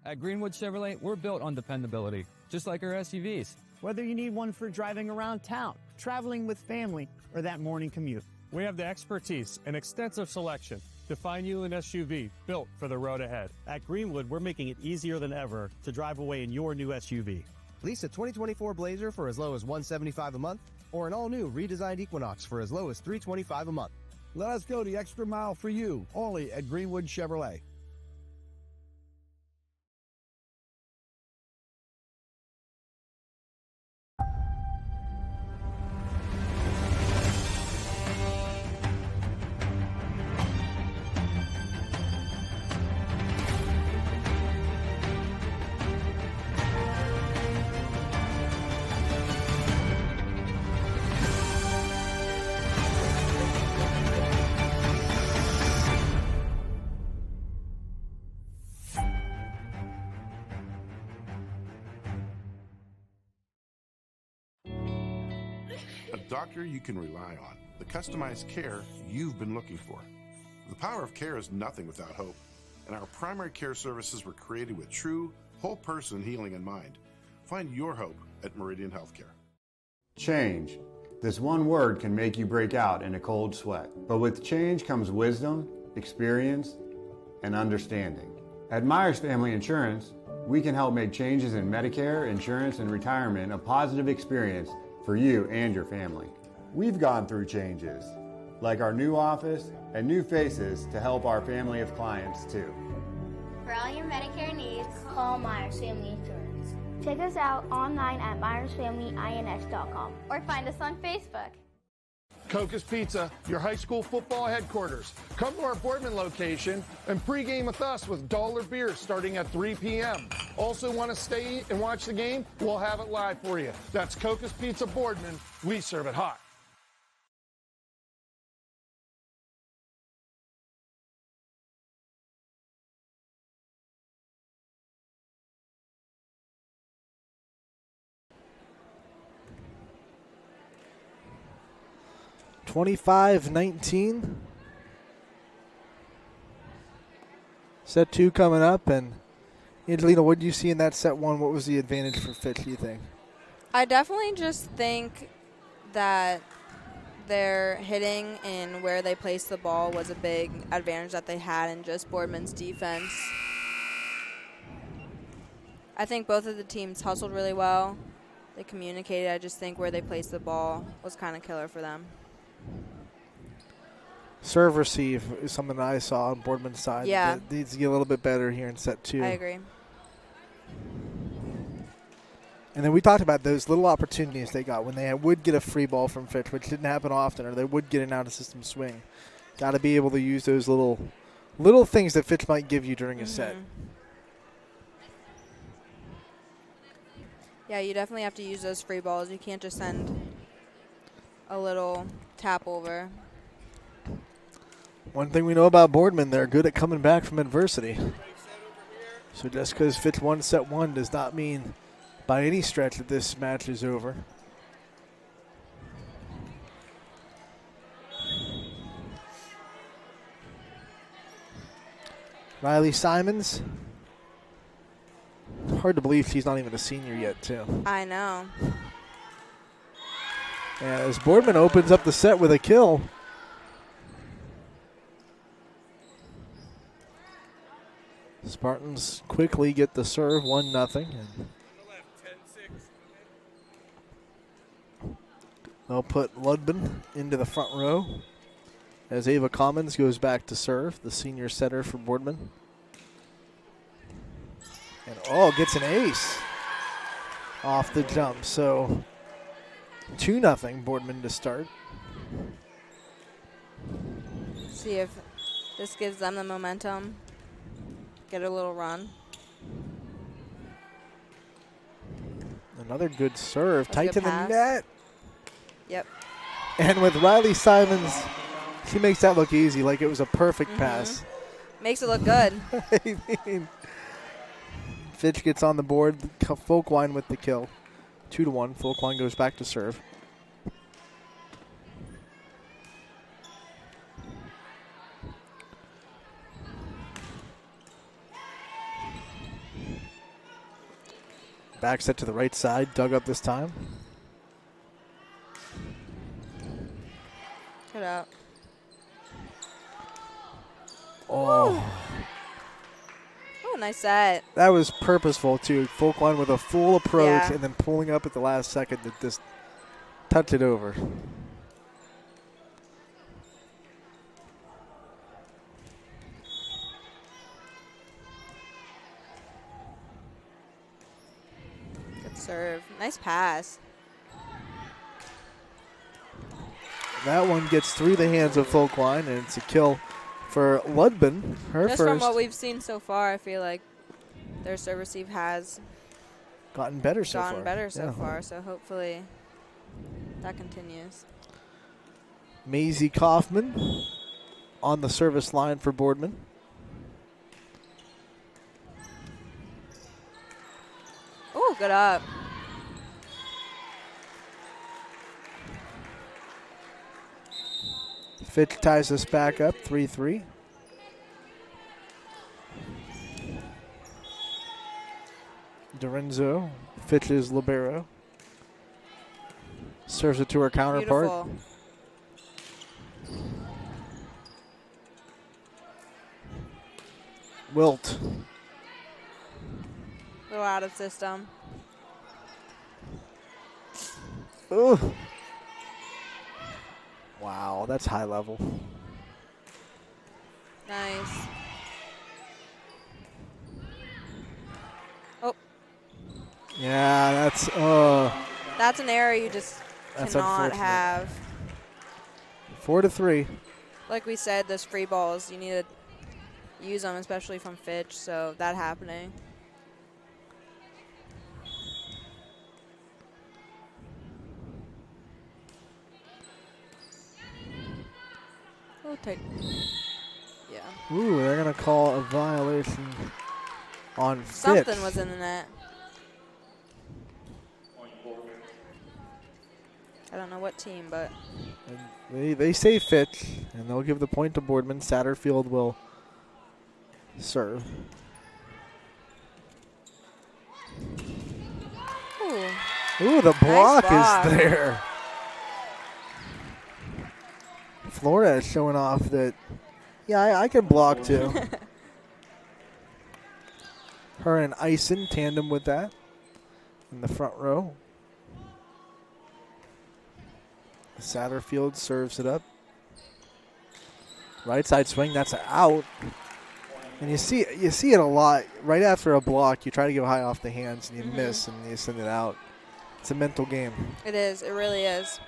At Greenwood Chevrolet, we're built on dependability, just like our SUVs. Whether you need one for driving around town, traveling with family, or that morning commute. We have the expertise and extensive selection to find you an SUV built for the road ahead. At Greenwood, we're making it easier than ever to drive away in your new SUV. Lease a 2024 Blazer for as low as $175 a month, or an all-new redesigned Equinox for as low as $325 a month. Let us go the extra mile for you, only at Greenwood Chevrolet. A doctor you can rely on, the customized care you've been looking for. The power of care is nothing without hope, and our primary care services were created with true, whole-person healing in mind. Find your hope at Meridian Healthcare. Change. This one word can make you break out in a cold sweat. But with change comes wisdom, experience, and understanding. At Myers Family Insurance, we can help make changes in Medicare, insurance, and retirement a positive experience for you and your family. We've gone through changes, like our new office and new faces to help our family of clients too. For all your Medicare needs, call Myers Family Insurance. Check us out online at myersfamilyins.com or find us on Facebook. Coca's Pizza, your high school football headquarters. Come to our Boardman location and pregame with us with dollar beers starting at 3 p.m. Also want to stay and watch the game? We'll have it live for you. That's Coca's Pizza Boardman. We serve it hot. (25-19). Set 2 coming up, and Angelina, what did you see in that set 1? What was the advantage for Fitch, do you think? I definitely just think that their hitting and where they placed the ball was a big advantage that they had in just Boardman's defense. I think both of the teams hustled really well. They communicated. I just think where they placed the ball was kind of killer for them. Serve receive is something that I saw on Boardman's side. Yeah. That needs to get a little bit better here in set 2. I agree. And then we talked about those little opportunities they got when they would get a free ball from Fitch, which didn't happen often, or they would get an out-of-system swing. Got to be able to use those little things that Fitch might give you during a set. Yeah, you definitely have to use those free balls. You can't just send a little tap over. One thing we know about Boardman, they're good at coming back from adversity. So just because Fitch won set 1 does not mean by any stretch that this match is over. Riley Simons. Hard to believe she's not even a senior yet, too. I know. As Boardman opens up the set with a kill. Spartans quickly get the serve, 1-0. They'll put Ludman into the front row as Ava Commons goes back to serve, the senior setter for Boardman. And gets an ace off the jump. So 2-0 Boardman to start. See if this gives them the momentum. Get a little run. Another good serve. Tight to the net. Yep. And with Riley Simons, she makes that look easy, like it was a perfect pass. Makes it look good. I mean, Fitch gets on the board. Folkwine with the kill. 2-1. Folkwine goes back to serve. Back set to the right side, dug up this time. Good up. Oh. Oh, nice set. That was purposeful, too. Folkline with a full approach Yeah. and then pulling up at the last second to just touch it over. Good serve. Nice pass. That one gets through the hands of Folkline, and it's a kill for Ludman. Her Just first. from what we've seen so far, I feel like their serve receive has Gotten better so far. gotten better so Yeah. far, so hopefully that continues. Maisie Kaufman on the service line for Boardman. Oh, good up. Fitch ties us back up, 3-3. Dorenzo, Fitch's libero. Serves it to her counterpart. Beautiful. Wilt. Little out of system. Ooh. Wow, that's high level. Nice. Oh, Yeah, that's that's an error you just That's cannot unfortunate. have. 4-3. Like we said, those free balls, you need to use them, especially from Fitch, so that happening. We'll take, yeah. Ooh, they're gonna call a violation on Fitch. Something was in the net. I don't know what team, but And they say Fitch, and they'll give the point to Boardman. Satterfield will serve. ooh, Ooh, the block block. is there. Florida is showing off that, yeah, I can block too. Her and Ison tandem with that in the front row. Satterfield serves it up. Right side swing, that's out. And you see it a lot. Right after a block, you try to go high off the hands and you miss and you send it out. It's a mental game. it is. It really is.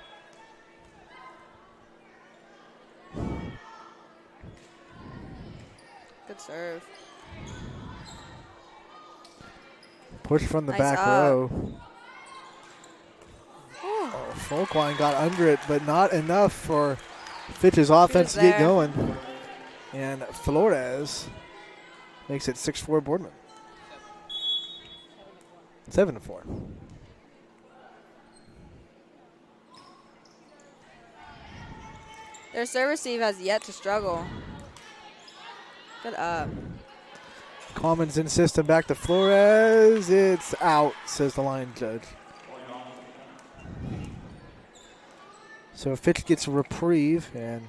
Good serve. Push from the Nice back up. row. Oh, Folkline got under it, but not enough for Fitch's offense to get there. going. And Flores makes it 6-4 Boardman. 7-4. Their serve receive has yet to struggle. Good up. Commons in system back to Flores. It's out, says the line judge. So Fitch gets a reprieve and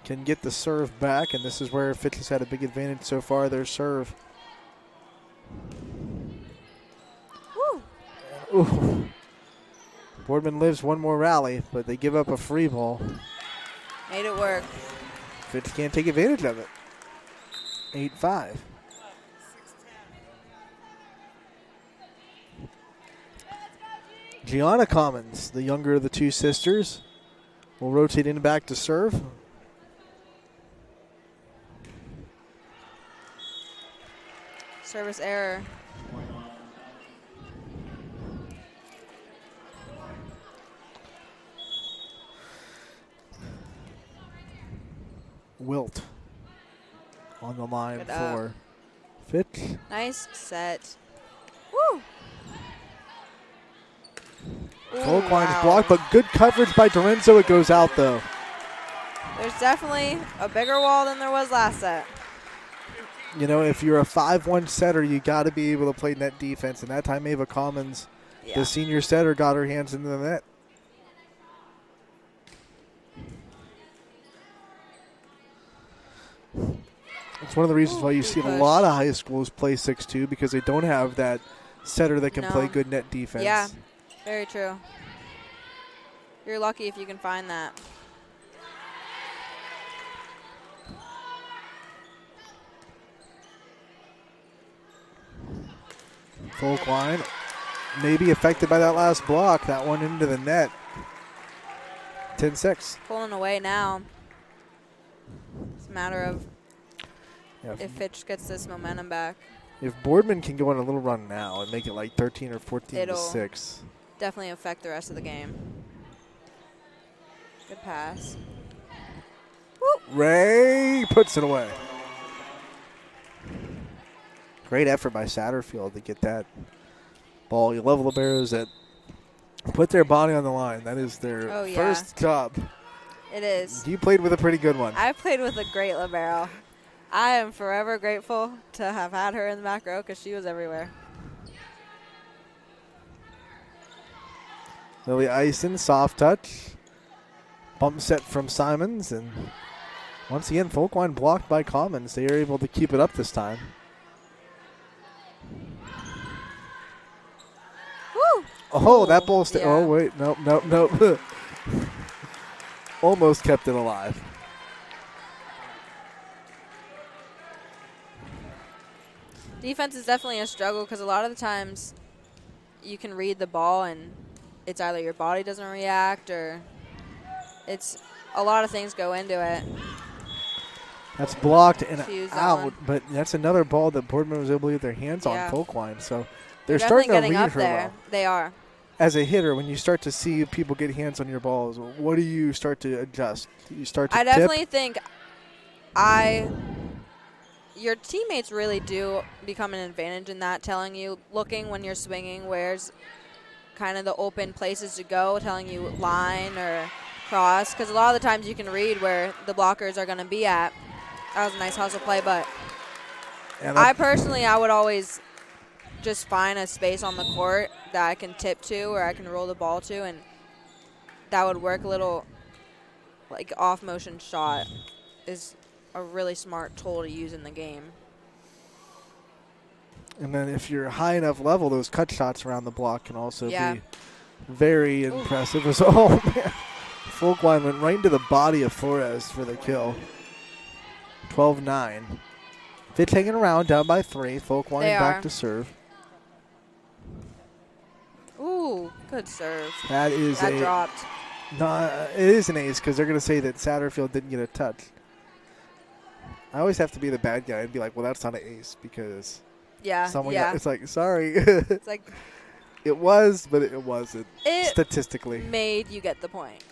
can get the serve back, and this is where Fitch has had a big advantage so far, their serve. Woo. Ooh. Boardman lives one more rally, but they give up a free ball. Made it work. Fitch can't take advantage of it. 8-5. Gianna Commons, the younger of the two sisters, will rotate in back to serve. Service error. Wilt on the line Good for up. Fitch. Nice set. Woo! Ooh, Folkline's wow. blocked, but good coverage by Dorenzo. It goes out, though. There's definitely a bigger wall than there was last set. You know, if you're a 5-1 setter, you got to be able to play net defense. And that time, Ava Commons, the senior setter, got her hands into the net. It's one of the reasons why you see a lot of high schools play 6-2 because they don't have that setter that can play good net defense. Yeah, very true. You're lucky if you can find that. Folkline maybe affected by that last block. That one into the net. 10-6. Pulling away now. It's a matter of if Fitch gets this momentum back. If Boardman can go on a little run now and make it like 13 or 14-6. Definitely affect the rest of the game. Good pass. Ray puts it away. Great effort by Satterfield to get that ball. You love liberos that put their body on the line. That is their first job. It is. You played with a pretty good one. I played with a great libero. I am forever grateful to have had her in the back row because she was everywhere. Lily Eisen, soft touch. Bump set from Simons. And once again, Folkline blocked by Commons. They are able to keep it up this time. Woo! Oh, that ball. Oh, wait. Nope. Almost kept it alive. Defense is definitely a struggle because a lot of the times you can read the ball and it's either your body doesn't react or it's a lot of things go into it. That's blocked and out, that but that's another ball that Boardman was able to get their hands on Folkline. So they're definitely starting to getting read up her there. well. They are. As a hitter, when you start to see people get hands on your balls, what do you start to adjust? You start to I tip? definitely think your teammates really do become an advantage in that, telling you, looking when you're swinging, where's kind of the open places to go, telling you line or cross, because a lot of the times you can read where the blockers are going to be at. That was a nice hustle play, but I would always just find a space on the court that I can tip to or I can roll the ball to, and that would work a little like off-motion shot is a really smart tool to use in the game. And then if you're high enough level, those cut shots around the block can also be very impressive. Oh, man. Folkline went right into the body of Flores for the kill. 12-9. Fitch hanging around, down by 3. Folkline back to serve. Ooh, good serve. That dropped. No, it is an ace because they're going to say that Satterfield didn't get a touch. I always have to be the bad guy and be like, well, that's not an ace because someone got, it's like, sorry. It's like it was, but it wasn't statistically. Made you get the point.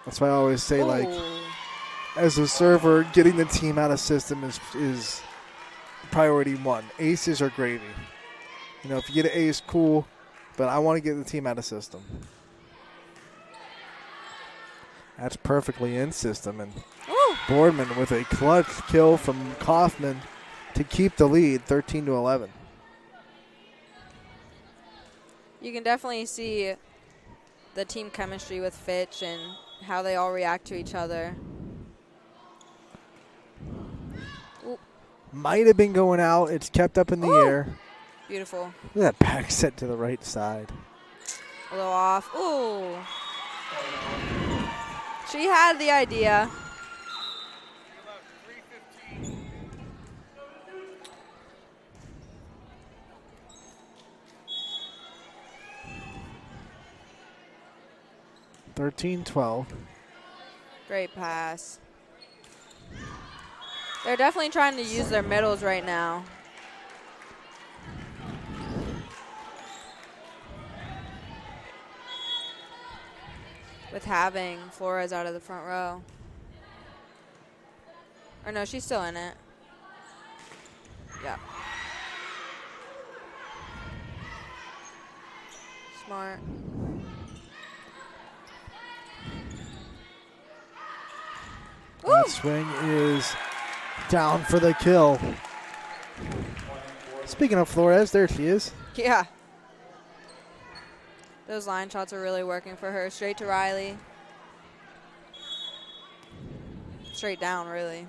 That's why I always say, like, as a server, getting the team out of system is priority 1. Aces are gravy. You know, if you get an ace, cool, but I want to get the team out of system. That's perfectly in system. And Boardman with a clutch kill from Kaufman to keep the lead, 13-11. You can definitely see the team chemistry with Fitch and how they all react to each other. Ooh. Might have been going out. It's kept up in the air. Beautiful. Look at that back set to the right side. A little off. Ooh. She had the idea. $13-12. Great pass. They're definitely trying to use their middles right now. With having Flores out of the front row. Or no, she's still in it. Yeah. Smart. That swing is down for the kill. Speaking of Flores, there she is. Yeah. Those line shots are really working for her. Straight to Riley. Straight down, really.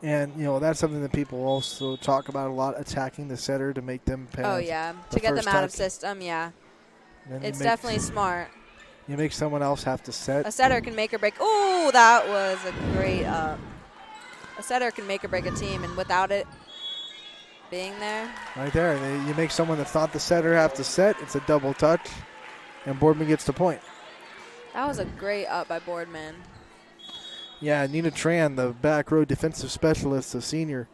And, you know, that's something that people also talk about a lot, attacking the setter to make them pay. Oh, yeah. To get them out of system, yeah. It's definitely smart. You make someone else have to set. A setter can make or break. Oh, that was a great up. A setter can make or break a team, and without it being there. Right there. You make someone that's not the setter have to set. It's a double touch, and Boardman gets the point. That was a great up by Boardman. Yeah, Nina Tran, the back row defensive specialist, the senior,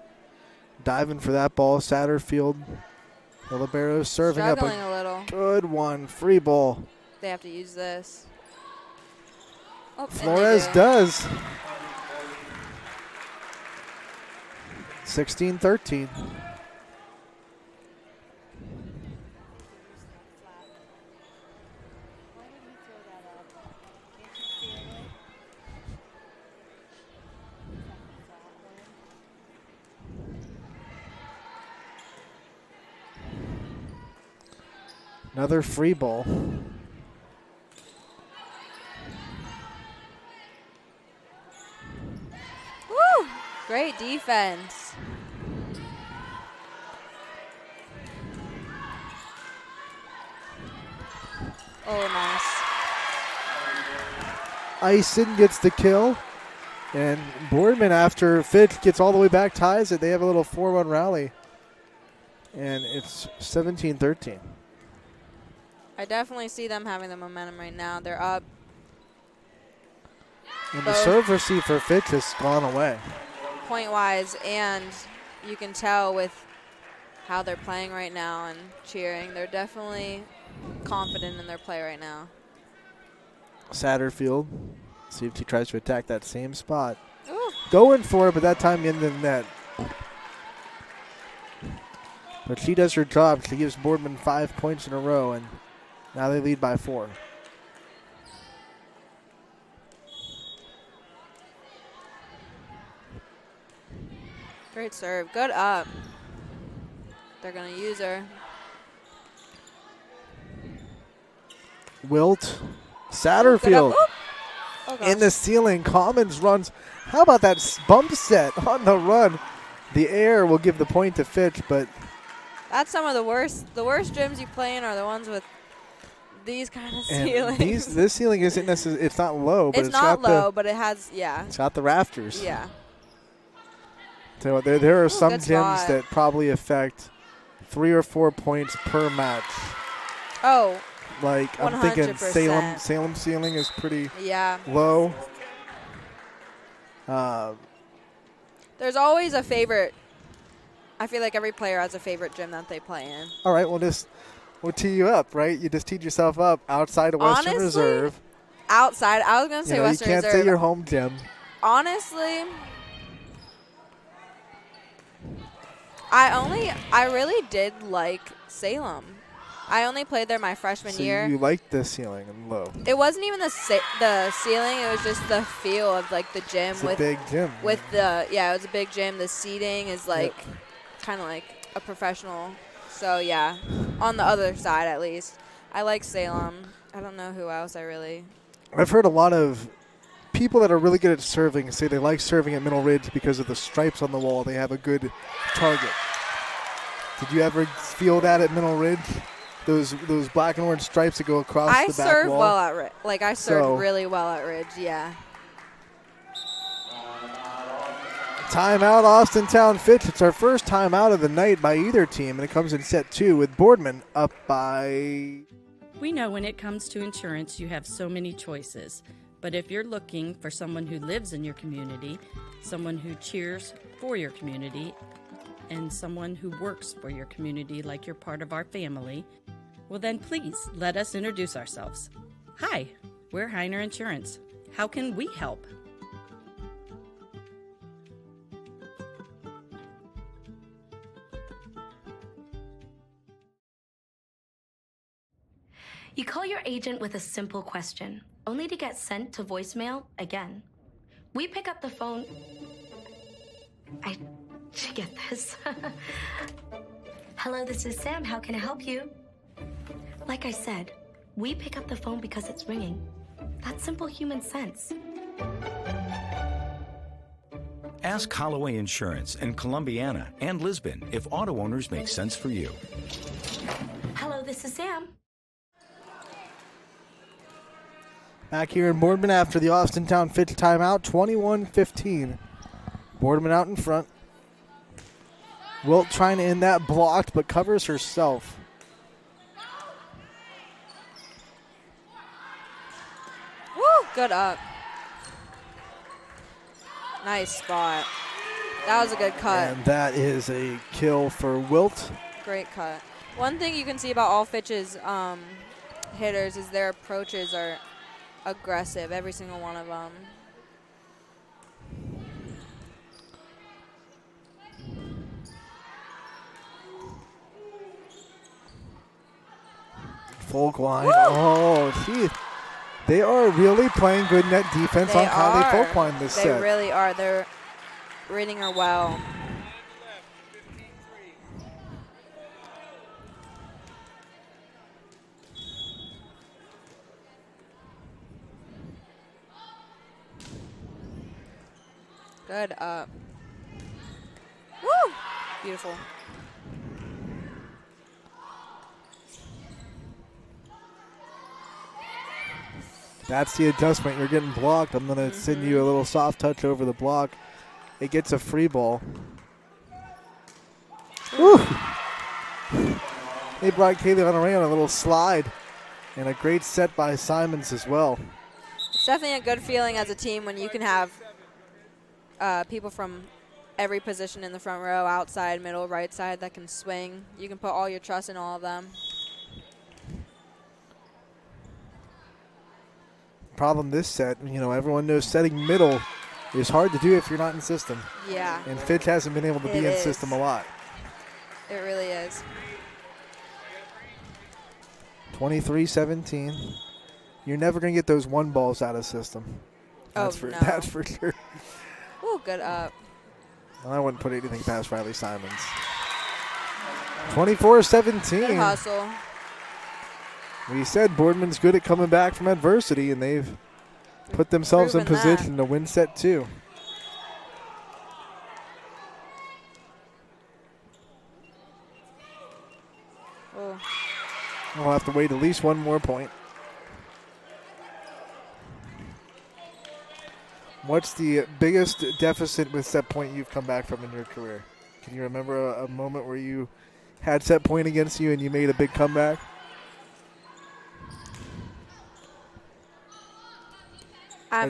diving for that ball. Satterfield, the libero, serving struggling up a little. Good one. Free ball. They have to use this. Oh, Flores does. 16-13. Another free ball. Woo! Great defense. Oh, nice. Ison gets the kill. And Boardman, after Fitch gets all the way back, ties it. They have a little 4-1 rally. And it's 17-13. I definitely see them having the momentum right now. They're up. And the serve receive for Fitch has gone away. Point-wise, and you can tell with how they're playing right now and cheering. They're definitely confident in their play right now. Satterfield. See if he tries to attack that same spot. Ooh. Going for it, but that time in the net. But she does her job. She gives Boardman 5 points in a row, and now they lead by 4. Great serve. Good up. They're going to use her. Wilt. Satterfield. Oh, in the ceiling. Commons runs. How about that bump set on the run? The air will give the point to Fitch, but that's some of the worst. The worst gyms you play in are the ones with these kind of ceilings. This ceiling isn't necessarily. It's not low, but it's not got low, but it has It's got the rafters. Yeah. So there are some gyms spot. that probably affect 3 or 4 points per match. Oh. Like 100%. I'm thinking Salem ceiling is pretty low. There's always a favorite. I feel like every player has a favorite gym that they play in. All right, we'll tee you up, right? You just teed yourself up outside of Western Reserve. Outside, I was going to say Western Reserve. You can't say your home gym. Honestly, I really did like Salem. I only played there my freshman year. You liked the ceiling and low. It wasn't even the ceiling. It was just the feel of like the gym. It's a big gym. With it was a big gym. The seating is like kind of like a professional. So yeah, on the other side at least, I like Salem. I don't know who else I've heard a lot of people that are really good at serving say they like serving at Middle Ridge because of the stripes on the wall. They have a good target. Did you ever feel that at Middle Ridge? Those black and orange stripes that go across the back wall? I serve well at Ridge. Like, I serve really well at Ridge, yeah. Timeout, Austintown Fitch. It's our first timeout of the night by either team, and it comes in set 2 with Boardman up by... We know when it comes to insurance, you have so many choices. But if you're looking for someone who lives in your community, someone who cheers for your community, and someone who works for your community like you're part of our family, well then please let us introduce ourselves. Hi, we're Heiner Insurance. How can we help? You call your agent with a simple question, only to get sent to voicemail again. We pick up the phone. Did you get this? Hello, this is Sam. How can I help you? Like I said, we pick up the phone because it's ringing. That's simple human sense. Ask Holloway Insurance in Columbiana and Lisbon if auto owners make sense for you. Hello, this is Sam. Back here in Boardman after the Austintown Fitch timeout, 21-15. Boardman out in front. Wilt trying to end that blocked, but covers herself. Woo! Good up. Nice spot. That was a good cut. And that is a kill for Wilt. Great cut. One thing you can see about all Fitch's hitters is their approaches are aggressive, every single one of them. Folkline. Oh, they are really playing good net defense on Kylie Folkline this set. They really are. They're reading her well. Good up. Woo! Beautiful. That's the adjustment. You're getting blocked. I'm going to send you a little soft touch over the block. It gets a free ball. Woo! They brought Kaylee Honoré on a little slide. And a great set by Simons as well. It's definitely a good feeling as a team when you can have people from every position in the front row, outside, middle, right side that can swing. You can put all your trust in all of them. Problem this set, everyone knows setting middle is hard to do if you're not in system. Yeah. And Fitch hasn't been able to be in system a lot. It really is. 23-17. You're never going to get those one balls out of system. That's for sure. Ooh, good up. I wouldn't put anything past Riley Simons. 24-17. Good hustle. We said Boardman's good at coming back from adversity, and they've put themselves in position to win set 2. Oh. We'll have to wait at least one more point. What's the biggest deficit with set point you've come back from in your career? Can you remember a moment where you had set point against you and you made a big comeback?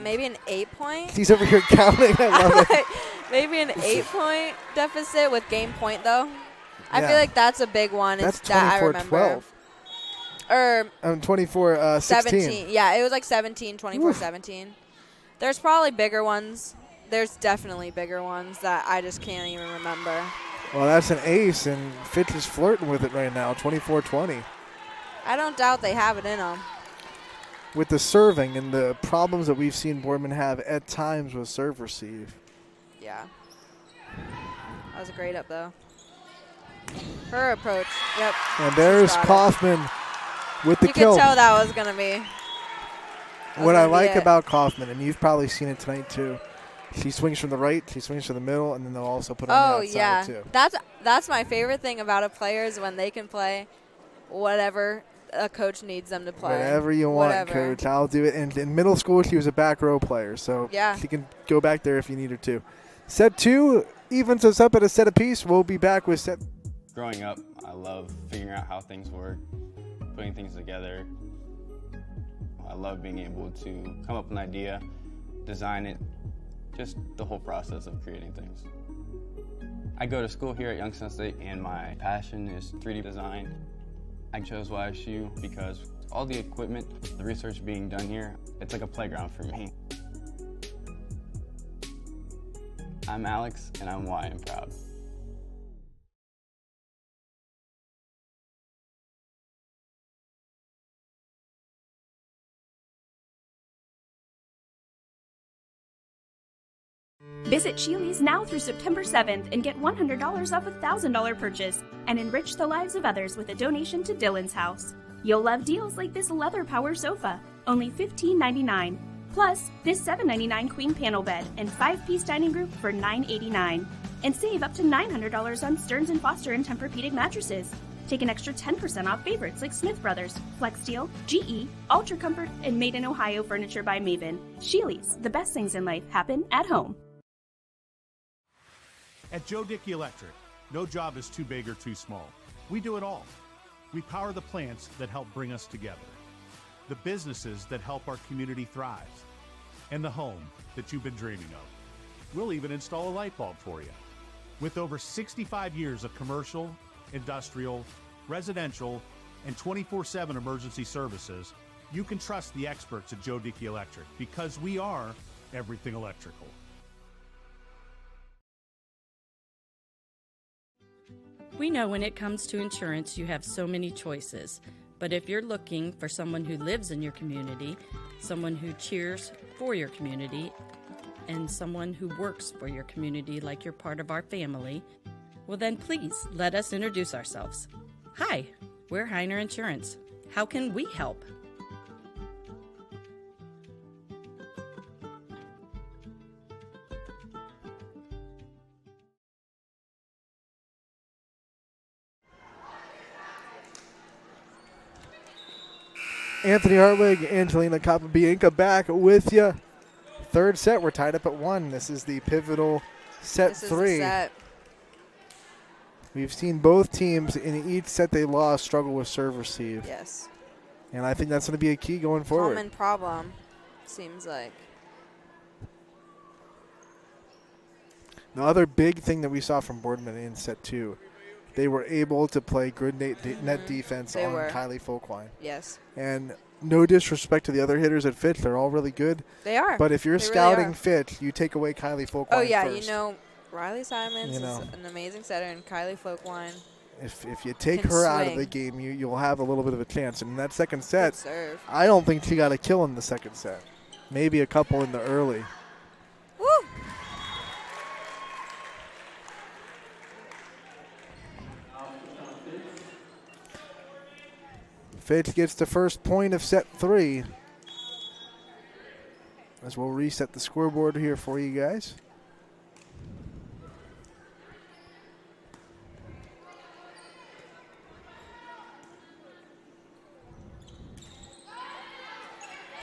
Maybe an 8-point. He's over here counting. I love it. Maybe an 8-point deficit with game point, though. I feel like that's a big one. That's 24-12. That I remember. Or 24-16. 17. Yeah, it was like 17, 24-17. There's probably bigger ones. There's definitely bigger ones that I just can't even remember. Well, that's an ace, and Fitch is flirting with it right now, 24-20. I don't doubt they have it in them. With the serving and the problems that we've seen Boardman have at times with serve receive. Yeah. That was a great up, though. Her approach, yep. And there's Kaufman with the kill. You could tell that was going to be. What I like about Kaufman, and you've probably seen it tonight too, she swings from the right, she swings from the middle, and then they'll also put on the outside too. That's my favorite thing about a player is when they can play whatever a coach needs them to play. Whatever you want, Coach. I'll do it. And in middle school, she was a back row player, so she can go back there if you need her to. Set 2 evens us up at a set apiece. We'll be back with set. Growing up, I love figuring out how things work, putting things together. I love being able to come up with an idea, design it, just the whole process of creating things. I go to school here at Youngstown State, and my passion is 3D design. I chose YSU because all the equipment, the research being done here, it's like a playground for me. I'm Alex, and I'm Y and proud. Visit Sheely's now through September 7th and get $100 off a $1,000 purchase and enrich the lives of others with a donation to Dylan's house. You'll love deals like this leather power sofa, only $15.99. Plus, this $7.99 queen panel bed and 5-piece dining group for $9.89. And save up to $900 on Stearns & Foster and Tempur-Pedic mattresses. Take an extra 10% off favorites like Smith Brothers, FlexSteel, GE, Ultra Comfort, and Made in Ohio furniture by Maven. Sheely's, the best things in life happen at home. At Joe Dickey Electric, no job is too big or too small. We do it all. We power the plants that help bring us together, the businesses that help our community thrive, and the home that you've been dreaming of. We'll even install a light bulb for you. With over 65 years of commercial, industrial, residential, and 24/7 emergency services, you can trust the experts at Joe Dickey Electric because we are everything electrical. We know when it comes to insurance, you have so many choices. But if you're looking for someone who lives in your community, someone who cheers for your community, and someone who works for your community like you're part of our family, well then please let us introduce ourselves. Hi, we're Heiner Insurance. How can we help? Anthony Hartwig, Angelina Capabianca back with you. Third set, we're tied up at 1. This is the pivotal set 3. We've seen both teams in each set they lost struggle with serve receive. Yes. And I think that's going to be a key going forward. Common problem, seems like. The other big thing that we saw from Boardman in set 2, they were able to play good net defense on Kylie Folkwine. Yes. And no disrespect to the other hitters at Fitch, they're all really good. They are. But if you're They scouting really Fitch, you take away Kylie Folkwine Oh, yeah, first. you know, Riley Simons is an amazing setter, and Kylie Folkwine. If you take her out of the game, you'll have a little bit of a chance. And in that second set, serve. I don't think she got a kill in the second set. Maybe a couple in the early. Woo! Fitch gets the first point of set 3. As we'll reset the scoreboard here for you guys.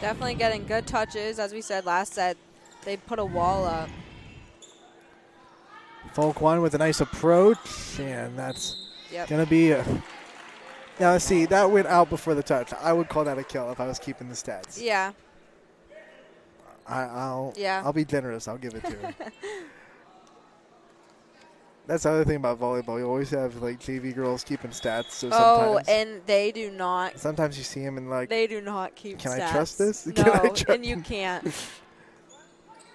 Definitely getting good touches. As we said last set, they put a wall up. Folkwine with a nice approach, and that's Yep. going to be a... Now, let's see, that went out before the touch. I would call that a kill if I was keeping the stats. Yeah. I'll be generous. I'll give it to her. That's the other thing about volleyball. You always have, like, JV girls keeping stats. So sometimes, and they do not. Sometimes you see them and, like, they do not keep can stats. I trust this? No, and you can't.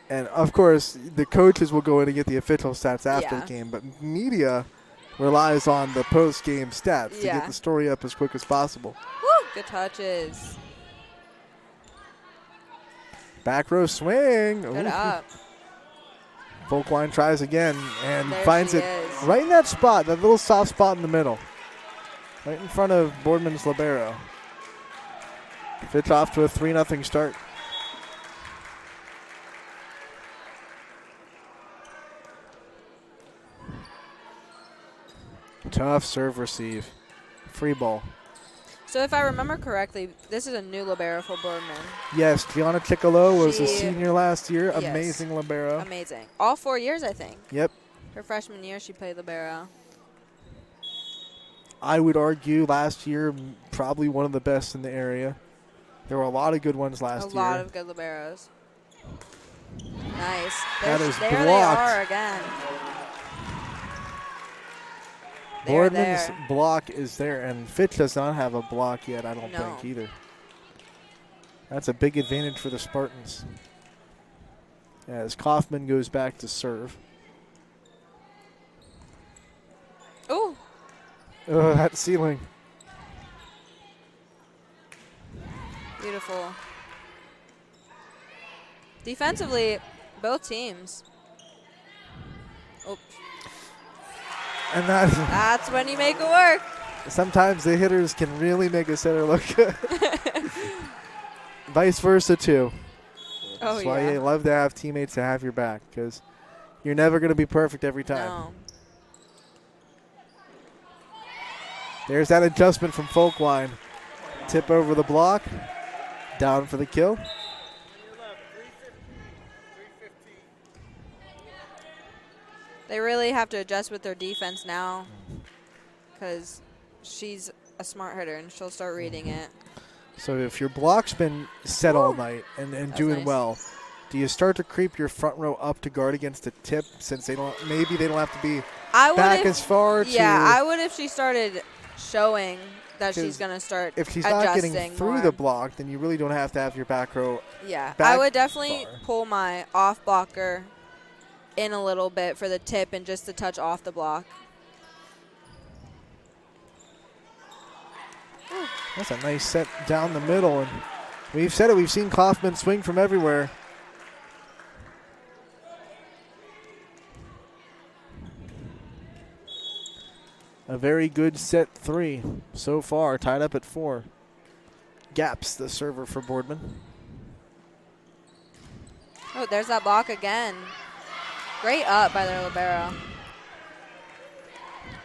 And, of course, the coaches will go in and get the official stats after Yeah. the game. But media relies on the post-game stats to get the story up as quick as possible. Woo! Good touches. Back row swing. Good Ooh. up. Folkwine tries again and There finds she it is. right in that spot, that little soft spot in the middle. Right in front of Boardman's libero. Fitch off to a 3-0 start. Tough serve receive. Free ball. So if I remember correctly, this is a new libero for Boardman. Yes, Gianna Chiccolo was a senior last year. Yes. Amazing libero. Amazing. All 4 years, I think. Yep. Her freshman year, she played libero. I would argue last year probably one of the best in the area. There were a lot of good ones last year. A lot of good liberos. Nice. That is there blocked. they are again. Boardman's block is there, and Fitch does not have a block yet, I don't No. think, either. That's a big advantage for the Spartans. As Kaufman goes back to serve. Ooh. Oh, that ceiling. Beautiful. Defensively, both teams Oops. And that's when you make it work. Sometimes the hitters can really make a setter look good. Vice versa, too. Oh, That's why you love to have teammates to have your back, because you're never going to be perfect every time. No. There's that adjustment from Folkline. Tip over the block. Down for the kill. They really have to adjust with their defense now because she's a smart hitter and she'll start reading it. So if your block's been set all night and doing nice. well, do you start to creep your front row up to guard against the tip since they don't? Maybe they don't have to be back as far. Yeah, I would if she started showing that she's going to start if she's adjusting not getting through more. the block, then you really don't have to have your back row. Yeah, back I would definitely far. pull my off blocker in a little bit for the tip and just to touch off the block. That's a nice set down the middle, and we've said it. We've seen Kaufman swing from everywhere. A very good set 3 so far, tied up at 4. Gaps the server for Boardman. Oh, there's that block again. Great up by their libero.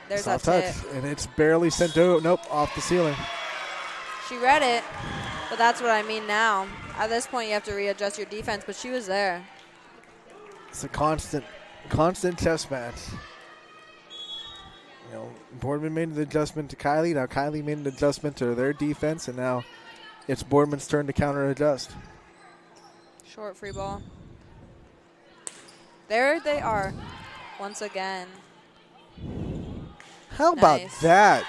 There's Soft that touch, tip. and it's barely sent to, nope, off the ceiling. She read it, but that's what I mean now. At this point, you have to readjust your defense, but she was there. It's a constant chess match. You know, Boardman made an adjustment to Kylie. Now Kylie made an adjustment to their defense, and now it's Boardman's turn to counter-adjust. Short free ball. There they are once again. How about Nice. that?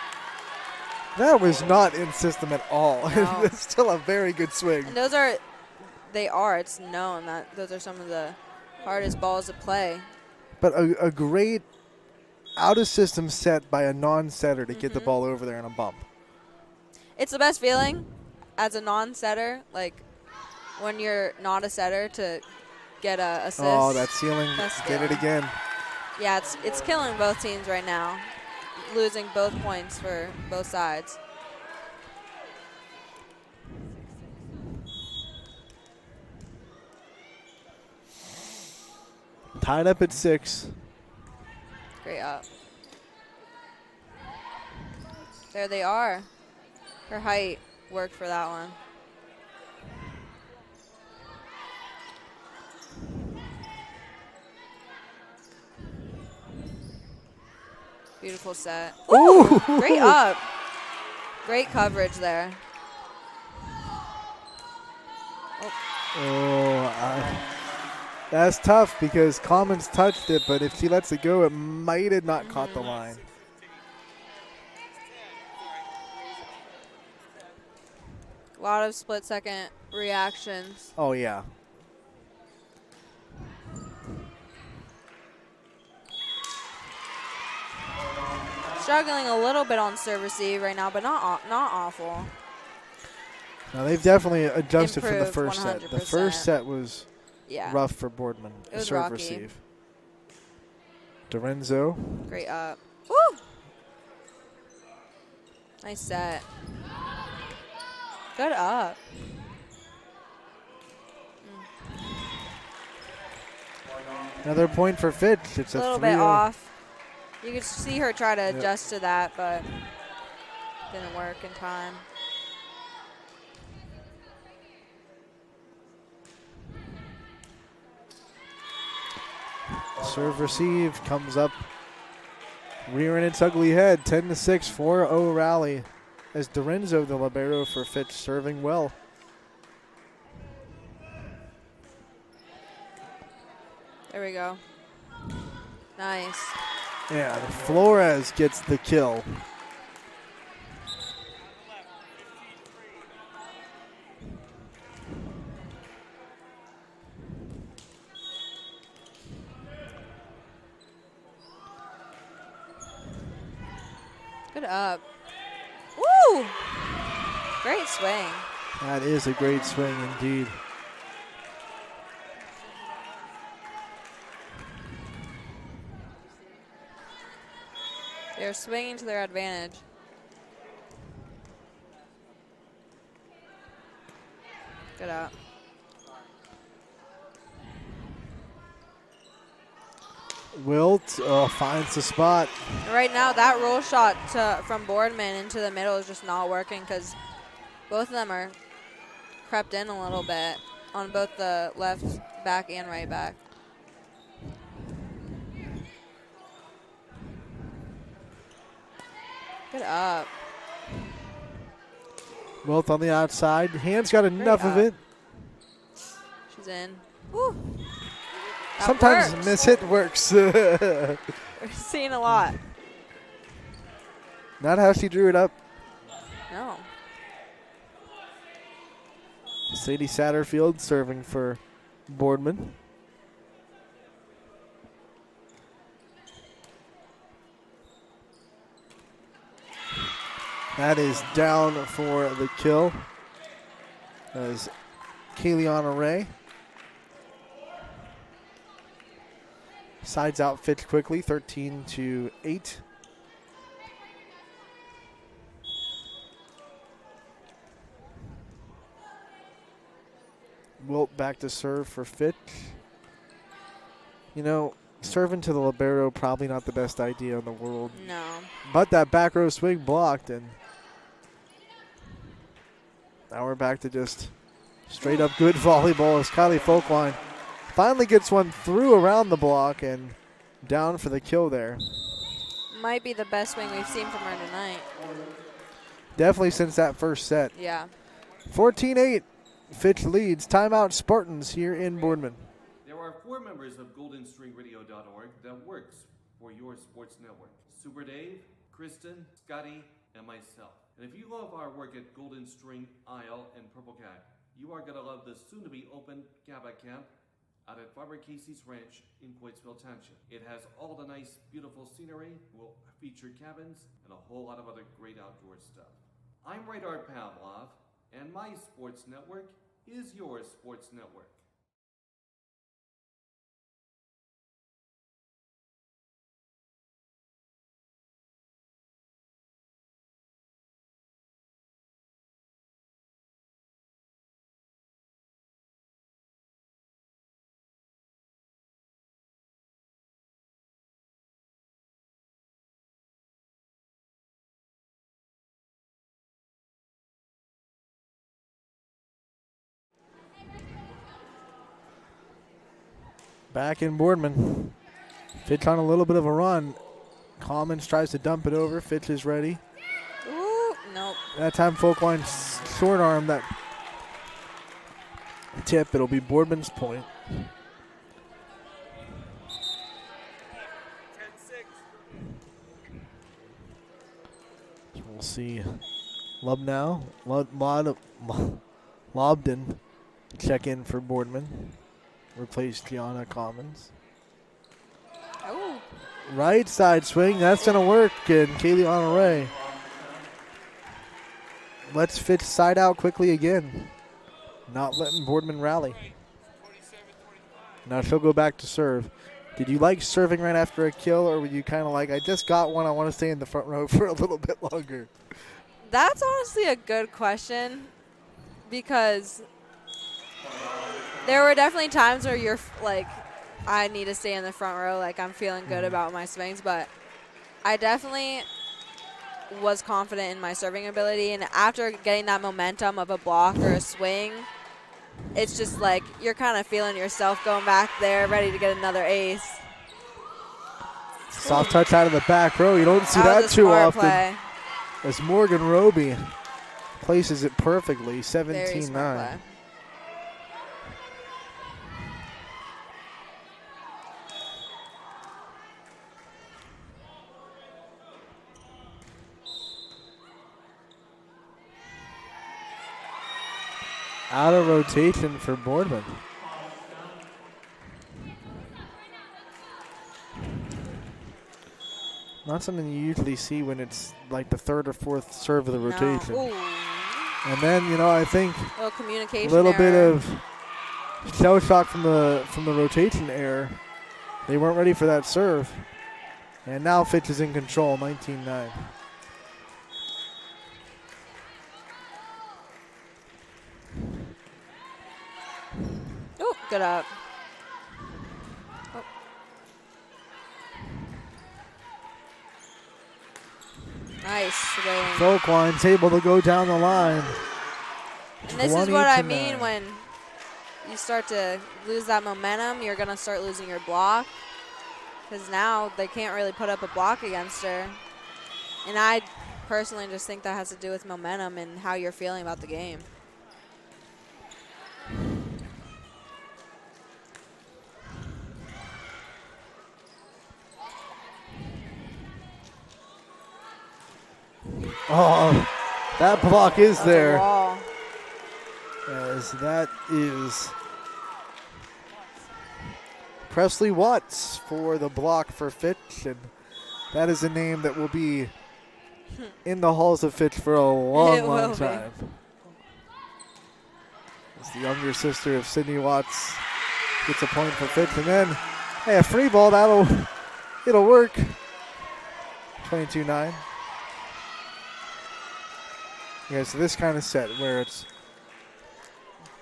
That was not in system at all. No. It's still a very good swing. And it's known that those are some of the hardest balls to play. But a great out-of-system set by a non-setter to get the ball over there in a bump. It's the best feeling as a non-setter, like when you're not a setter, to get a assist. Oh, that ceiling. Best Get it feeling. again. Yeah, it's killing both teams right now, losing both points for both sides. Tied up at 6. Great up. There they are. Her height worked for that one. Beautiful set. Ooh, great up. Great coverage there. That's tough because Commons touched it, but if she lets it go, it might have not caught the line. A lot of split-second reactions. Oh, yeah. Struggling a little bit on serve receive right now, but not awful. Now, they've definitely adjusted from the Improved first set. The 100%. first set was Yeah. rough for Boardman. It was serve rocky. receive. Dorenzo. Great up. Woo! Nice set. Good up. Another point for Fitch. It's A a little 3-0. bit off. You could see her try to adjust to that, but didn't work in time. Serve receive comes up, rearing its ugly head. 10-6, 4-0 rally as Dorenzo, the libero for Fitch, serving well. There we go. Nice. Yeah, Flores gets the kill. Good up. Woo! Great swing. That is a great swing indeed. They're swinging to their advantage. Good out. Wilt finds the spot. Right now, that roll shot from Boardman into the middle is just not working because both of them are crept in a little bit on both the left back and right back. Good up. Wilt on the outside. Hands got enough of it. She's in. Woo. That Sometimes works. miss hit works. We're seeing a lot. Not how she drew it up. No. Sadie Satterfield serving for Boardman. That is down for the kill. That is Kayleana Ray. Sides out Fitch quickly, 13-8. Wilt back to serve for Fitch. You know, serving to the libero, probably not the best idea in the world. No. But that back row swing blocked, and now we're back to just straight up good volleyball as Kylie Folkline finally gets one through around the block and down for the kill there. Might be the best swing we've seen from her tonight. Definitely since that first set. Yeah. 14-8. Fitch leads. Timeout Spartans here in Boardman. There are 4 members of GoldenStringRadio.org that works for your sports network. Super Dave, Kristen, Scotty, and myself. And if you love our work at Golden String, Isle, and Purple Cat, you are going to love the soon-to-be-open GABA Camp out at Barbara Casey's Ranch in Coatesville Township. It has all the nice, beautiful scenery, will feature cabins, and a whole lot of other great outdoor stuff. I'm Radar Pavlov, and my sports network is your sports network. Back in Boardman. Fitch on a little bit of a run. Commons tries to dump it over. Fitch is ready. Ooh, nope. That time Folkline short arm that tip. It'll be Boardman's point. So we'll see Lobden check in for Boardman. Replace Gianna Commons. Oh. Right side swing. That's going to work. And Kayleana Ray lets Fitch side out quickly again. Not letting Boardman rally. Now she'll go back to serve. Did you like serving right after a kill, or were you kind of like, I just got one, I want to stay in the front row for a little bit longer? That's honestly a good question because there were definitely times where you're like, I need to stay in the front row, like I'm feeling good about my swings, but I definitely was confident in my serving ability, and after getting that momentum of a block or a swing, it's just like you're kind of feeling yourself going back there, ready to get another ace. Soft touch out of the back row. You don't see that too often. Play. As Morgan Roby places it perfectly, 17-9. Out of rotation for Boardman. Not something you usually see when it's like the third or fourth serve of the rotation. No. And then, you know, I think a little bit of shell shock from the rotation error. They weren't ready for that serve. And now Fitch is in control, 19-9. Oh, good up. Oh. Nice. Folkwine's able to go down the line. And this is what I mean when you start to lose that momentum, you're going to start losing your block. Because now they can't really put up a block against her. And I personally just think that has to do with momentum and how you're feeling about the game. Oh, that block is That's there. a wall. As that is Presley Watts for the block for Fitch, and that is a name that will be in the halls of Fitch for a long time. As the younger sister of Sydney Watts gets a point for Fitch, and then, hey, a free ball, it'll work. 22-9. Yeah, so this kind of set where it's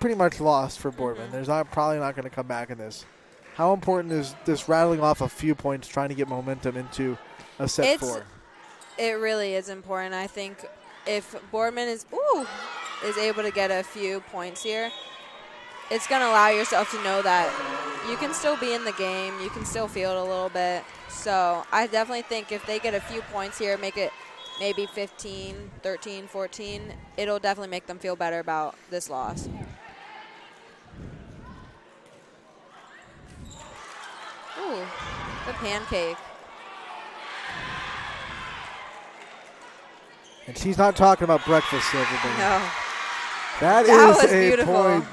pretty much lost for Boardman. There's probably not going to come back in this. How important is this rattling off a few points, trying to get momentum into a set 4? It really is important. I think if Boardman is able to get a few points here, it's going to allow yourself to know that you can still be in the game. You can still feel it a little bit. So I definitely think if they get a few points here, make it maybe 15, 13, 14, it'll definitely make them feel better about this loss. Ooh, the pancake. And she's not talking about breakfast, everybody. No. That was is a beautiful. point.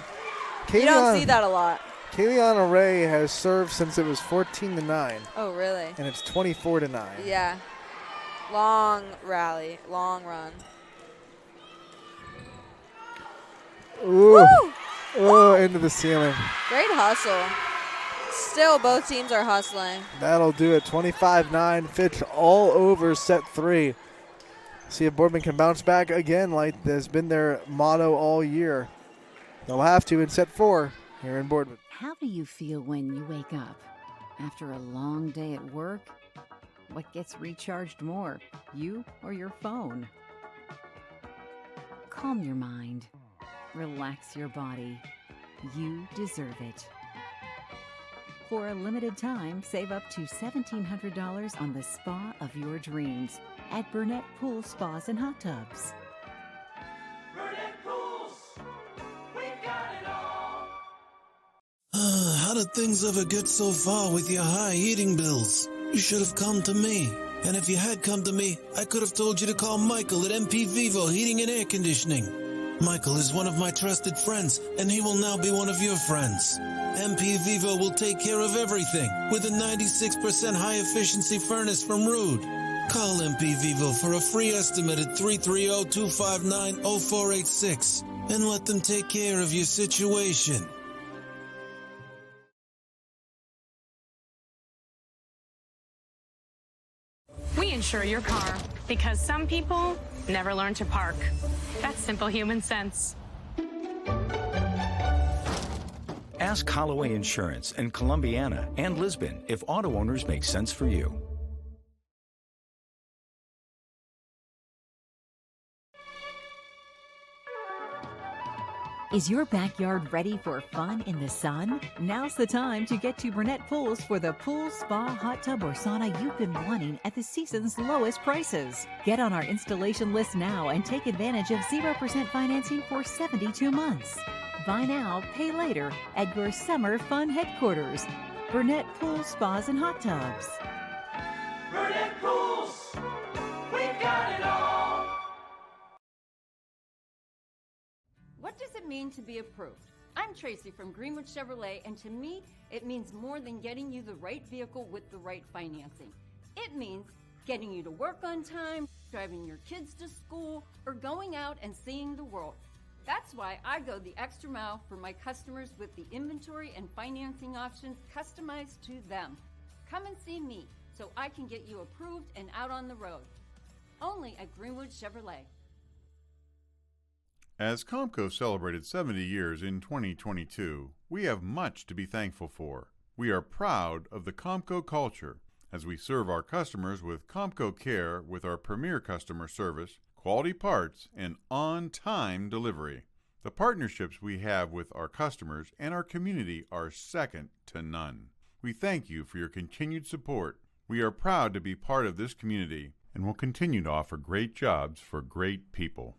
You don't see that a lot. Kayliana Ray has served since it was 14-9. Oh, really? And it's 24-9. Yeah. Long rally, long run. Ooh. Oh, into the ceiling. Great hustle. Still, both teams are hustling. That'll do it. 25-9. Fitch all over set 3. See if Boardman can bounce back again like has been their motto all year. They'll have to in set 4 here in Boardman. How do you feel when you wake up? After a long day at work? What gets recharged more, you or your phone? Calm your mind. Relax your body. You deserve it. For a limited time, save up to $1,700 on the spa of your dreams at Burnett Pool Spas and Hot Tubs. Burnett Pools, we've got it all. How did things ever get so far with your high heating bills? You should have come to me. And if you had come to me, I could have told you to call Michael at MP Vivo Heating and Air Conditioning. Michael is one of my trusted friends, and he will now be one of your friends. MP Vivo will take care of everything with a 96% high-efficiency furnace from Rude. Call MP Vivo for a free estimate at 330-259-0486 and let them take care of your situation. We insure your car because some people never learn to park. That's simple human sense. Ask Holloway Insurance in Columbiana and Lisbon if auto owners make sense for you. Is your backyard ready for fun in the sun? Now's the time to get to Burnett Pools for the pool, spa, hot tub, or sauna you've been wanting at the season's lowest prices. Get on our installation list now and take advantage of 0% financing for 72 months. Buy now, pay later at your summer fun headquarters. Burnett Pools, Spas, and Hot Tubs. Burnett Pools, we've got it all. What does it mean to be approved? I'm Tracy from Greenwood Chevrolet, and to me, it means more than getting you the right vehicle with the right financing. It means getting you to work on time, driving your kids to school, or going out and seeing the world. That's why I go the extra mile for my customers with the inventory and financing options customized to them. Come and see me so I can get you approved and out on the road. Only at Greenwood Chevrolet. As Comco celebrated 70 years in 2022, we have much to be thankful for. We are proud of the Comco culture as we serve our customers with Comco Care with our premier customer service, quality parts, and on-time delivery. The partnerships we have with our customers and our community are second to none. We thank you for your continued support. We are proud to be part of this community and will continue to offer great jobs for great people.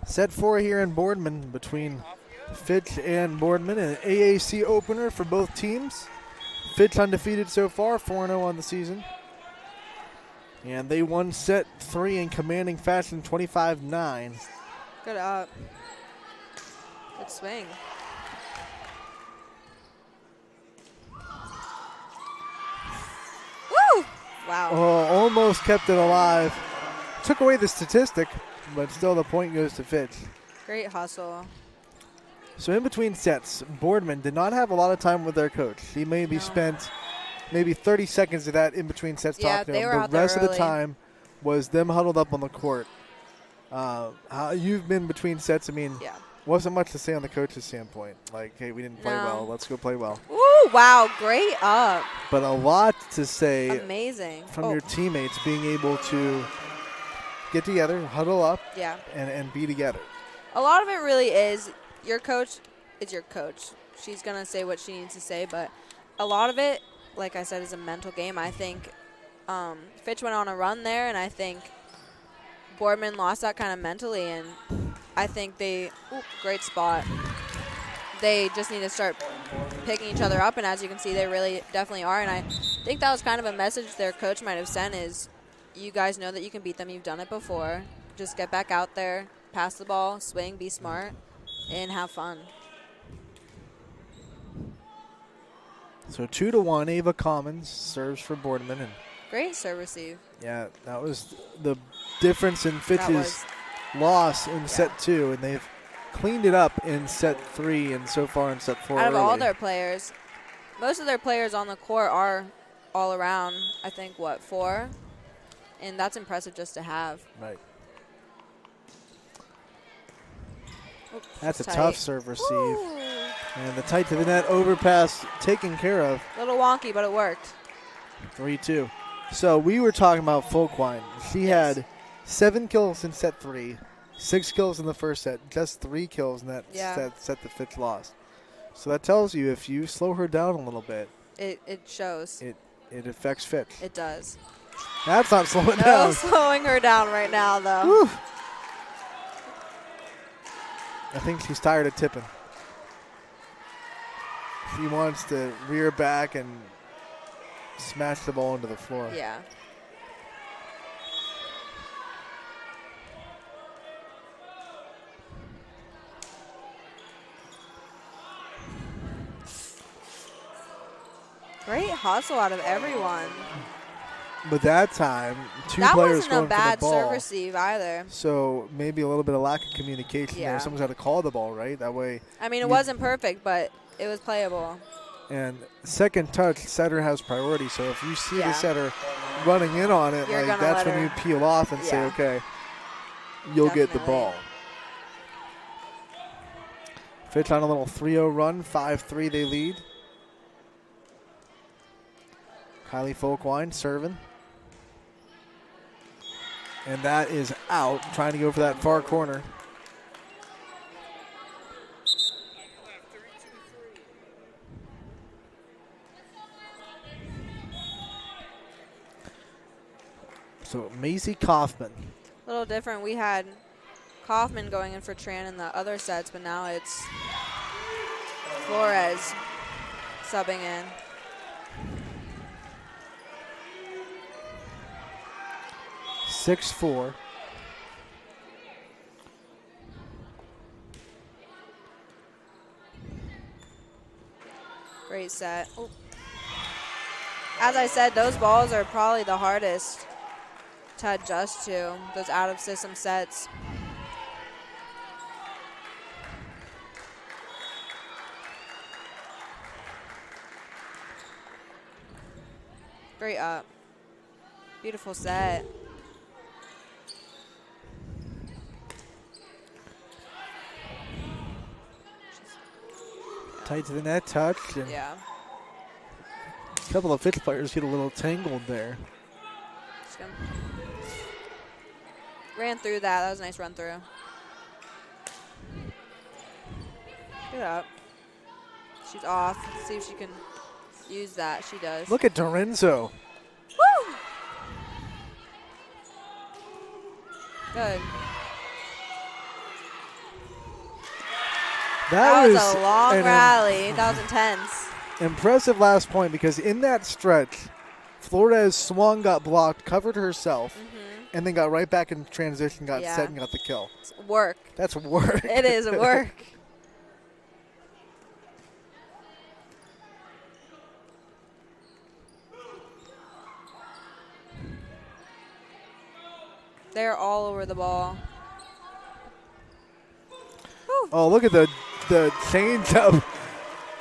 Set 4 here in Boardman between Fitch and Boardman, an AAC opener for both teams. Fitch undefeated so far, 4-0 on the season. And they won set 3 in commanding fashion, 25-9. Good up. Good swing. Woo! Wow. Oh, almost kept it alive. Took away the statistic, but still the point goes to Fitch. Great hustle. So in between sets, Boardman did not have a lot of time with their coach. He maybe spent maybe 30 seconds of that in between sets talking to him. The rest of the time was them huddled up on the court. How you've been between sets, I mean, wasn't much to say on the coach's standpoint. Like, hey, we didn't play well. Let's go play well. Ooh, wow, great up. But a lot to say amazing from your teammates being able to get together, huddle up, and be together. A lot of it really is your coach is your coach. She's going to say what she needs to say, but a lot of it, like I said, is a mental game. I think Fitch went on a run there, and I think Boardman lost that kind of mentally, and I think great spot. They just need to start picking each other up, and as you can see, they really definitely are, and I think that was kind of a message their coach might have sent is, you guys know that you can beat them. You've done it before. Just get back out there, pass the ball, swing, be smart, and have fun. So 2-1, Ava Commons serves for Boardman. And great serve receive. Yeah, that was the difference in Fitch's loss in set 2, and they've cleaned it up in set 3 and so far in set 4 Out of all their players, most of their players on the court are all around, I think, 4? And that's impressive just to have. Right. Oops, that's a tight. tough serve receive. Ooh. And the tight to the net overpass taken care of. A little wonky, but it worked. 3-2. So we were talking about Folkwine. She had 7 kills in set 3, 6 kills in the first set, just 3 kills in that set that Fitch lost. So that tells you if you slow her down a little bit, it shows. It affects Fitch. It does. That's not slowing down. No slowing her down right now, though. Whew. I think she's tired of tipping. She wants to rear back and smash the ball into the floor. Yeah. Great hustle out of everyone. But that time, two that players wasn't going a bad for the ball. serve receive either. So maybe a little bit of lack of communication there. Someone's got to call the ball, right? That way. I mean, it wasn't perfect, but it was playable. And second touch, setter has priority. So if you see the setter running in on it, like that's when you peel off and say, okay, you'll get the ball. Fitch on a little 3-0 run, 5-3 they lead. Kylie Folkwine serving. And that is out, trying to go for that far corner. So Macy Kaufman. A little different. We had Kaufman going in for Tran in the other sets, but now it's Flores subbing in. 6-4. Great set. Ooh. As I said, those balls are probably the hardest to adjust to, those out-of-system sets. Great up. Beautiful set. Tight to the net, touched. And Yeah. a couple of Fitch players get a little tangled there. Just gonna ran through that. That was a nice run through. Good up. She's off. Let's see if she can use that. She does. Look at Dorenzo. Woo! Good. That was a long rally. That was intense. Impressive last point because in that stretch, Flores swung, got blocked, covered herself, and then got right back in transition, got set, and got the kill. It's work. That's work. It is work. They're all over the ball. Oh, look at the change up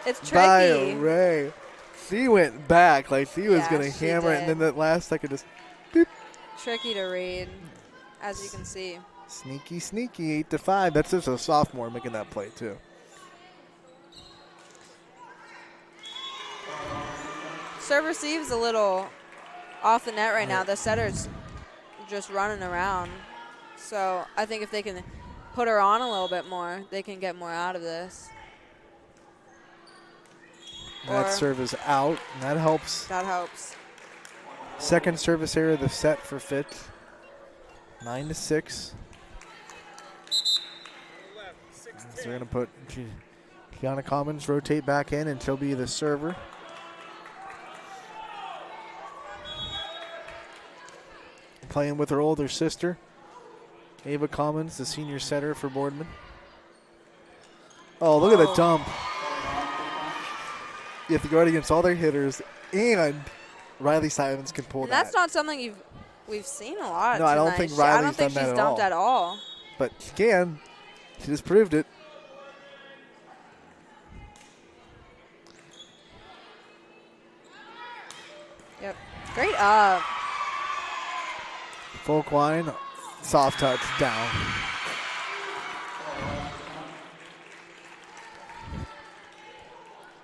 It's by tricky. Ray. She went back like she was Yeah, going to she hammer it, and then did. that last second just boop. Tricky to read, as you can see. Sneaky, sneaky, 8-5. That's just a sophomore making that play, too. Serve receive's a little off the net right now. The setter's just running around. So I think if they can put her on a little bit more, they can get more out of this. That serve is out, and that helps. That helps. Second service error of the set for Fitch. 9-6. So they're going to put Gianna Commons rotate back in, and she'll be the server. Playing with her older sister, Ava Commons, the senior setter for Boardman. Oh, look at the dump. You have to go out against all their hitters, and Riley Simons can pull And that. that's not something we've seen a lot. No, I don't tonight. think I Riley's don't think done that she's at dumped all. at all. But she can. She just proved it. Yep. Great up. Folkline, soft touch, down.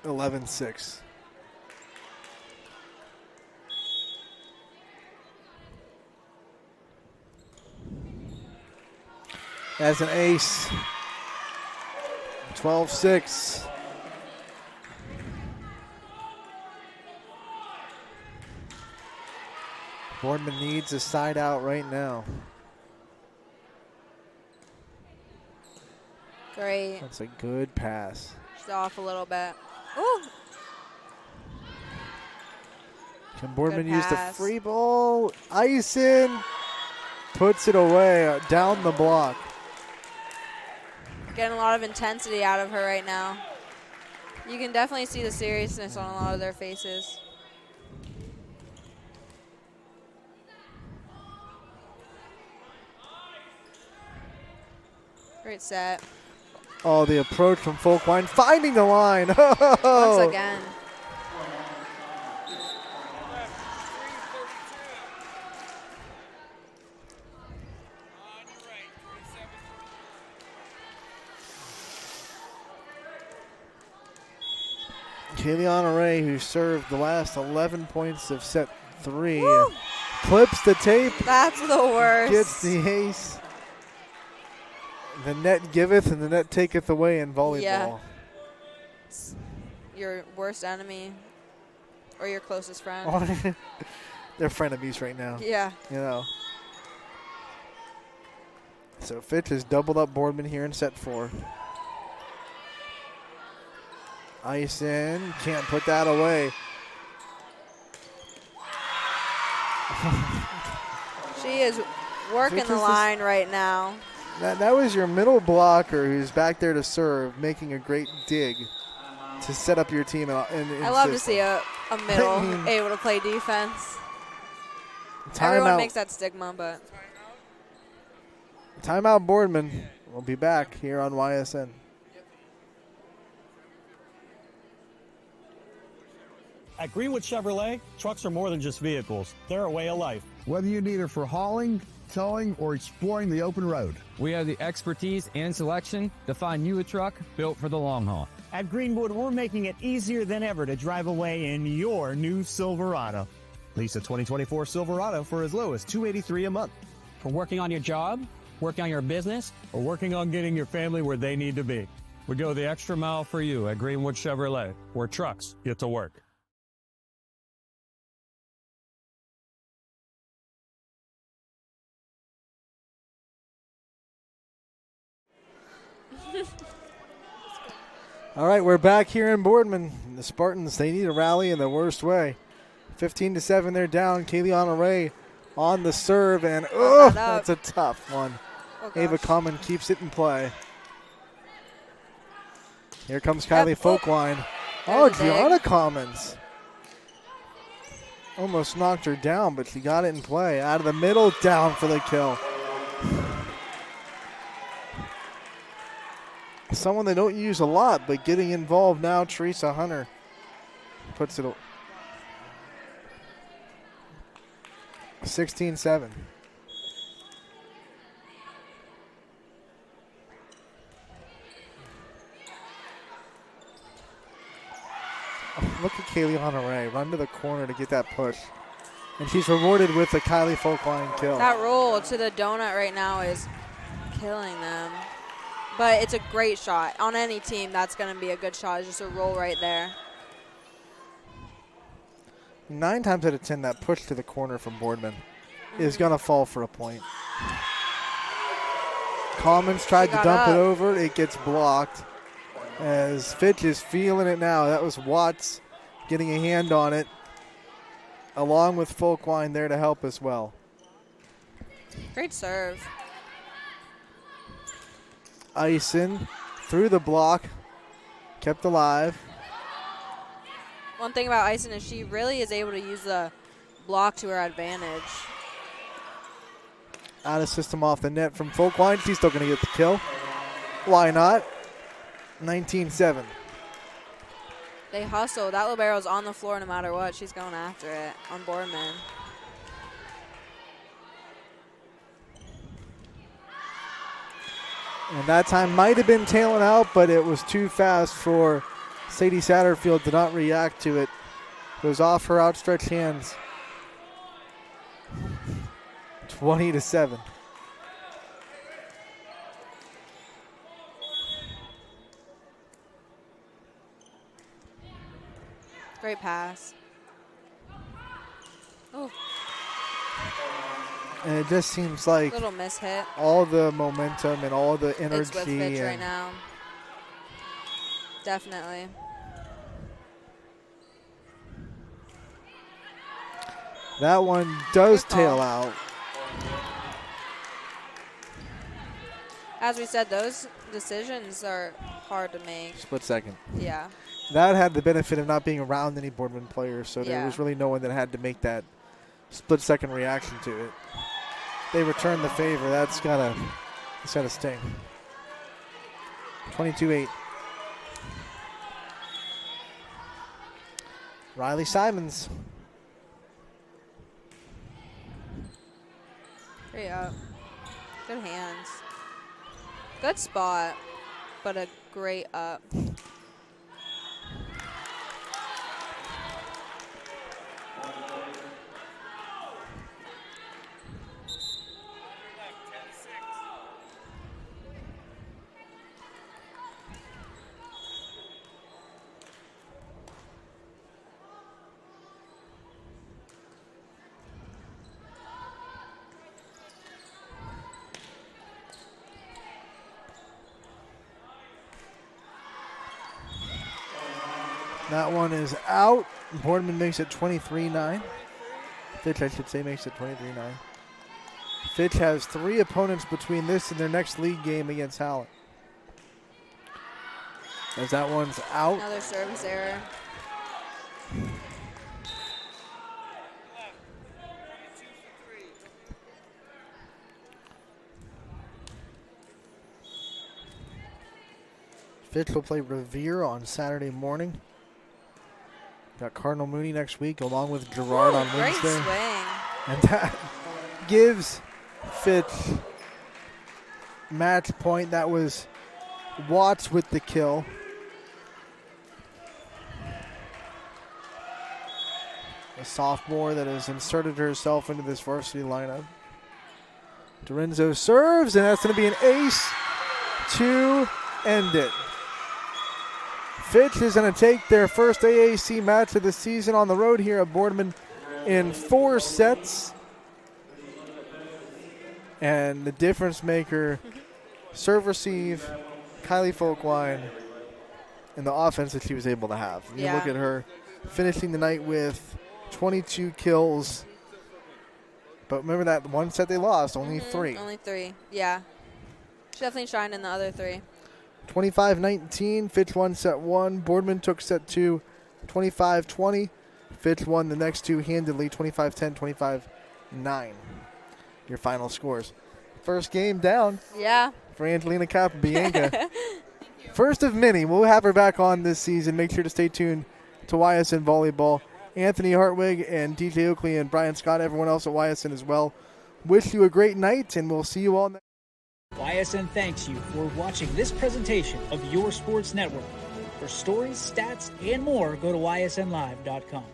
(11-6). As an ace. 12-6. Boardman needs a side out right now. Great. That's a good pass. She's off a little bit. Ooh. Can Boardman Good use the pass. free ball? Ice in. Puts it away down the block. Getting a lot of intensity out of her right now. You can definitely see the seriousness on a lot of their faces. Great set. Oh, the approach from Folkline, finding the line. Once again. Kayleana Ray, who served the last 11 points of set 3, clips the tape. That's the worst. Gets the ace. The net giveth and the net taketh away in volleyball. Yeah. It's your worst enemy or your closest friend. They're frenemies right now. Yeah. You know. So Fitch has doubled up Boardman here in set 4. Ice in, can't put that away. She is working Fitch the is line right now. That was your middle blocker who's back there to serve, making a great dig to set up your team. I love to see a middle I mean, able to play defense. Timeout. Everyone makes that stigma, but Timeout Boardman. We'll be back here on YSN. At Greenwood Chevrolet, trucks are more than just vehicles. They're a way of life. Whether you need it for hauling, towing, or exploring the open road. We have the expertise and selection to find you a truck built for the long haul. At Greenwood, we're making it easier than ever to drive away in your new Silverado. Lease a 2024 Silverado for as low as $283 a month. For working on your job, working on your business, or working on getting your family where they need to be. We go the extra mile for you at Greenwood Chevrolet, where trucks get to work. All right, we're back here in Boardman. The Spartans, they need a rally in the worst way. 15-7, they're down. Kayleana Ray on the serve, and that's a tough one. Ava Common keeps it in play. Here comes Kylie Folkline. Oh, Gianna Commons. Almost knocked her down, but she got it in play. Out of the middle, down for the kill. Someone they don't use a lot, but getting involved now, Teresa Hunter puts it 16-7. Look at Kayleana Ray run to the corner to get that push. And she's rewarded with a Kylie Folkline kill. That roll to the donut right now is killing them. But it's a great shot. On any team, that's going to be a good shot. It's just a roll right there. 9 times out of 10, that push to the corner from Boardman is going to fall for a point. Commons tried to dump it over. It gets blocked. As Fitch is feeling it now. That was Watts getting a hand on it, along with Folkline there to help as well. Great serve. Ison through the block, kept alive. One thing about Ison is she really is able to use the block to her advantage. Out of system off the net from Folkline. She's still going to get the kill. Why not? 19-7. They hustle. That libero's on the floor no matter what. She's going after it on Boardman. And that time might have been tailing out, but it was too fast for Sadie Satterfield to not react to it. It was off her outstretched hands. 20-7. Great pass. Oh. And it just seems like little miss hit. All the momentum and all the energy. It's with Fitch right now. Definitely. That one does tail out. As we said, those decisions are hard to make. Split second. Yeah. That had the benefit of not being around any Boardman players, so there was really no one that had to make that split second reaction to it. They return the favor. That's gotta sting. 22-8. Riley Simons. Great up. Good hands. Good spot, but a great up. That one is out. Boardman makes it 23-9. Fitch, I should say, makes it 23-9. Fitch has 3 opponents between this and their next league game against Hallett. As that one's out. Another service error. Fitch will play Revere on Saturday morning. Got Cardinal Mooney next week along with Gerard on Great Wednesday. swing. And that gives Fitch match point. That was Watts with the kill. A sophomore that has inserted herself into this varsity lineup. Dorenzo serves, and that's going to be an ace to end it. Fitch is going to take their first AAC match of the season on the road here at Boardman in 4 sets. And the difference maker, serve receive, Kylie Folkwine, and the offense that she was able to have. You look at her finishing the night with 22 kills. But remember that one set they lost, only 3. Only 3, yeah. She definitely shined in the other 3. 25-19, Fitch won set 1. Boardman took set 2, 25-20. Fitch won the next 2 handedly, 25-10, 25-9. Your final scores. First game down. Yeah. For Angelina Capabianca. First of many. We'll have her back on this season. Make sure to stay tuned to YSN Volleyball. Anthony Hartwig and DJ Oakley and Brian Scott, everyone else at YSN as well. Wish you a great night, and we'll see you all next. YSN thanks you for watching this presentation of your sports network. For stories, stats, and more, go to ysnlive.com.